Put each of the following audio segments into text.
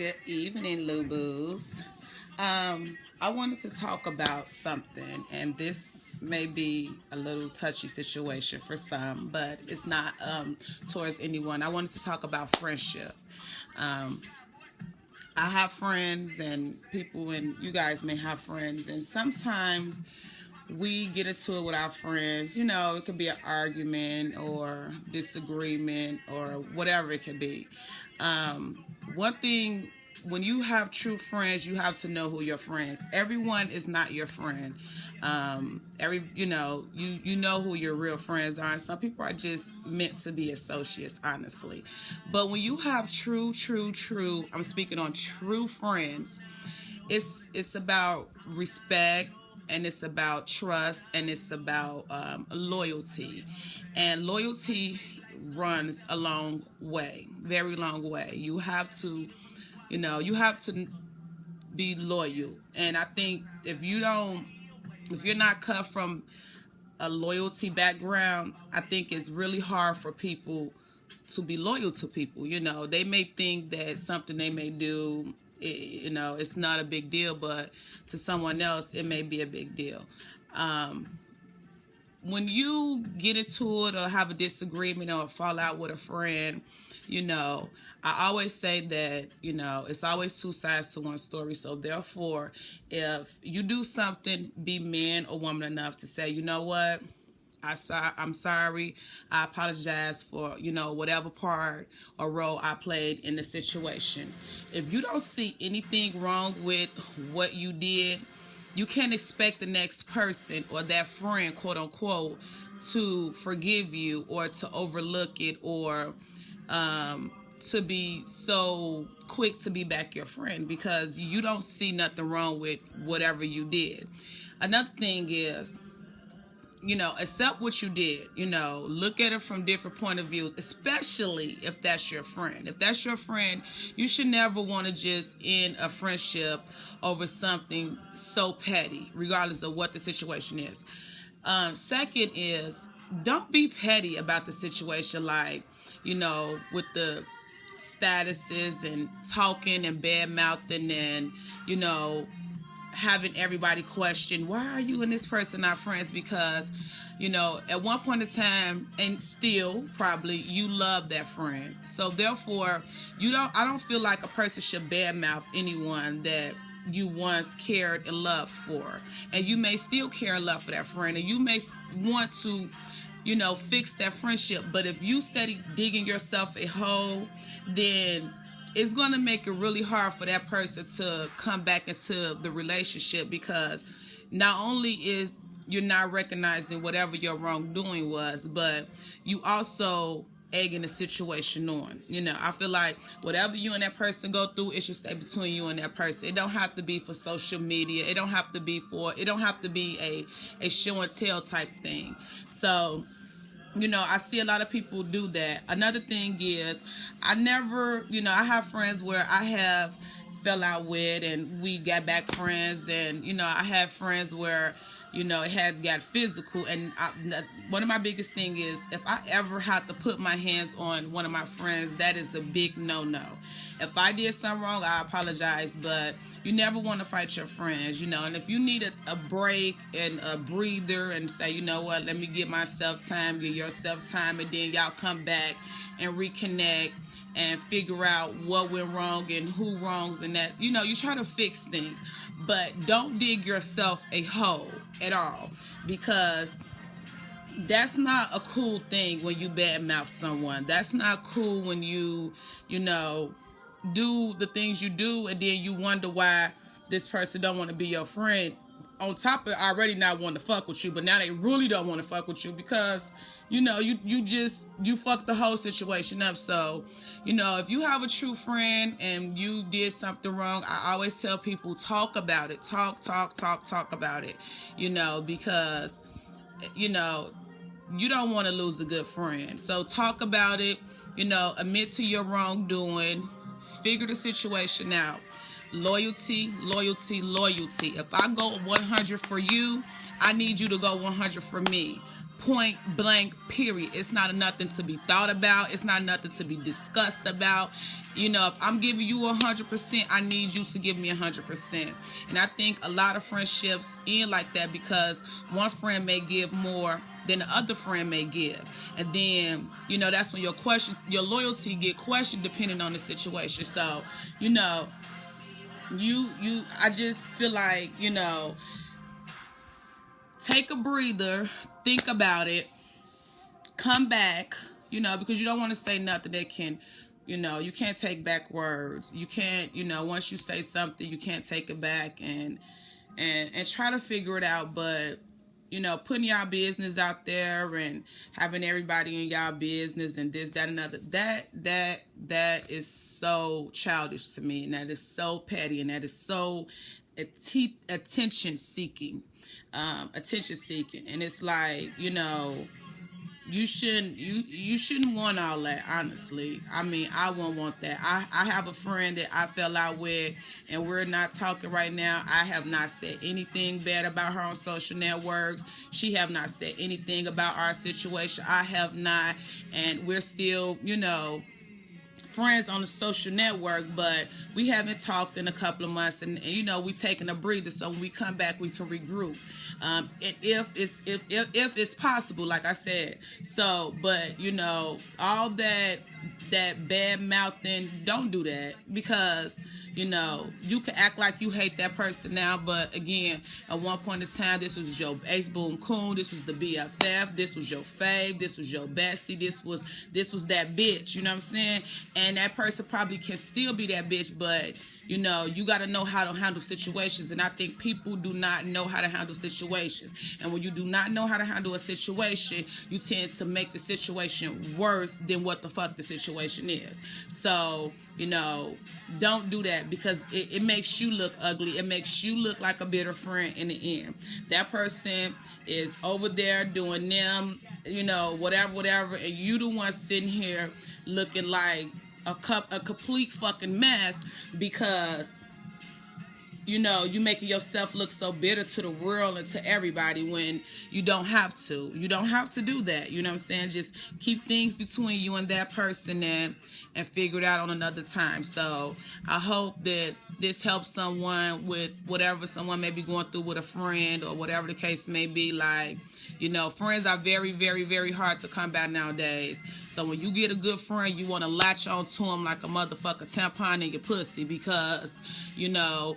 Good evening, Lubus. I wanted to talk about something, and this may be a little touchy situation for some, but it's not towards anyone. I wanted to talk about friendship. Um, I have friends and people, and you guys may have friends, and sometimes we get into it with our friends. You know, it could be an argument or disagreement or whatever it could be. One thing, when you have true friends, you have to know who your friends. Everyone is not your friend. You know who your real friends are. And some people are just meant to be associates, honestly. But when you have true, I'm speaking on true friends. It's about respect, and it's about trust, and it's about loyalty. And loyalty runs a long way, very long way. You have to be loyal. And I think if you're not cut from a loyalty background, I think it's really hard for people to be loyal to people. They may think that something they may do, it's not a big deal, but to someone else, it may be a big deal. When you get into it or have a disagreement or fall out with a friend, I always say that, it's always two sides to one story. So therefore, if you do something, be man or woman enough to say, you know what? I'm sorry. I apologize for, whatever part or role I played in the situation. If you don't see anything wrong with what you did, you can't expect the next person or that friend, quote unquote, to forgive you or to overlook it or to be so quick to be back your friend because you don't see nothing wrong with whatever you did. Another thing is, accept what you did. Look at it from different point of views, especially if that's your friend. If that's your friend, you should never want to just end a friendship over something so petty, regardless of what the situation is. Second is, don't be petty about the situation, like, with the statuses and talking and bad mouthing and, having everybody question, why are you and this person not friends? Because, at one point in time, and still probably, you love that friend. So therefore, I don't feel like a person should badmouth anyone that you once cared and loved for. And you may still care and love for that friend, and you may want to, fix that friendship. But if you steady digging yourself a hole, then it's going to make it really hard for that person to come back into the relationship, because not only is you're not recognizing whatever your wrongdoing was, but you also egging the situation on. I feel like whatever you and that person go through, it should stay between you and that person. It don't have to be for social media. It don't have to be a show and tell type thing. So, I see a lot of people do that. Another thing is, I have friends where I have fell out with and we got back friends, and, I have friends where, it had got physical. And one of my biggest thing is, if I ever have to put my hands on one of my friends, that is a big no-no. If I did something wrong, I apologize, but you never want to fight your friends, and if you need a break and a breather and say, you know what, let me give myself time, give yourself time, and then y'all come back and reconnect and figure out what went wrong and who wrongs, and that, you try to fix things, but don't dig yourself a hole at all, because that's not a cool thing when you badmouth someone. That's not cool when you do the things you do, and then you wonder why this person don't want to be your friend, on top of already not wanting to fuck with you, but now they really don't want to fuck with you because you fucked the whole situation up. So if you have a true friend and you did something wrong, I always tell people, talk about it. Talk about it, because you don't want to lose a good friend. So talk about it, admit to your wrongdoing, figure the situation out. Loyalty. If I go 100 for you, I need you to go 100 for me. point blank, period. It's not nothing to be thought about. It's not nothing to be discussed about. You know, if I'm giving you 100%, I need you to give me 100%. And I think a lot of friendships end like that because one friend may give more than the other friend may give. And then, you know, that's when your loyalty get questioned depending on the situation. So, you know, I just feel like, you know, take a breather, think about it, come back, you know, because you don't want to say nothing that can, you know, you can't take back words. You can't, you know, once you say something, you can't take it back, and try to figure it out. But, you know, putting y'all business out there and having everybody in y'all business and this, that, and other, that is so childish to me, and that is so petty, and that is so attention seeking. And it's like, you know, you shouldn't want all that, honestly. I mean, I won't want that. I have a friend that I fell out with, and we're not talking right now. I have not said anything bad about her on social networks. She have not said anything about our situation. I have not, and we're still, you know, friends on the social network, but we haven't talked in a couple of months, and you know, we taking a breather, so when we come back we can regroup, and if it's possible, like I said. So, but you know, all that bad mouthing, don't do that, because you know, you can act like you hate that person now, but again, at one point in time, this was your ace boom coon, this was the BFF, this was your fave, this was your bestie, this was that bitch, you know what I'm saying? And that person probably can still be that bitch, but you know, you got to know how to handle situations. And I think people do not know how to handle situations. And when you do not know how to handle a situation, you tend to make the situation worse than what the fuck the situation is. So, you know, don't do that, because it makes you look ugly. It makes you look like a bitter friend in the end. That person is over there doing them, you know, whatever. And you the one sitting here looking like a complete fucking mess, because you know, you making yourself look so bitter to the world and to everybody, when you don't have to. You don't have to do that. You know what I'm saying? Just keep things between you and that person, and figure it out on another time. So I hope that this helps someone with whatever someone may be going through with a friend, or whatever the case may be. Like, you know, friends are very, very, very hard to come by nowadays. So when you get a good friend, you want to latch on to them like a motherfucker tampon in your pussy, because, you know,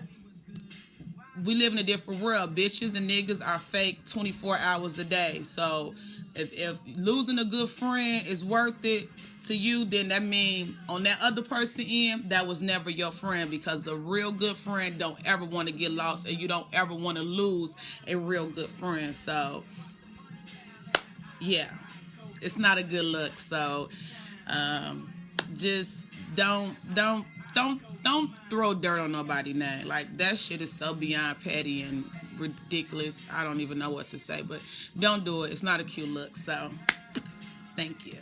we live in a different world. Bitches and niggas are fake 24 hours a day. So if losing a good friend is worth it to you, then that means on that other person end, that was never your friend, because a real good friend don't ever want to get lost, and you don't ever want to lose a real good friend. So yeah, it's not a good look. So just don't throw dirt on nobody's name. Like, that shit is so beyond petty and ridiculous. I don't even know what to say, but don't do it. It's not a cute look. So thank you.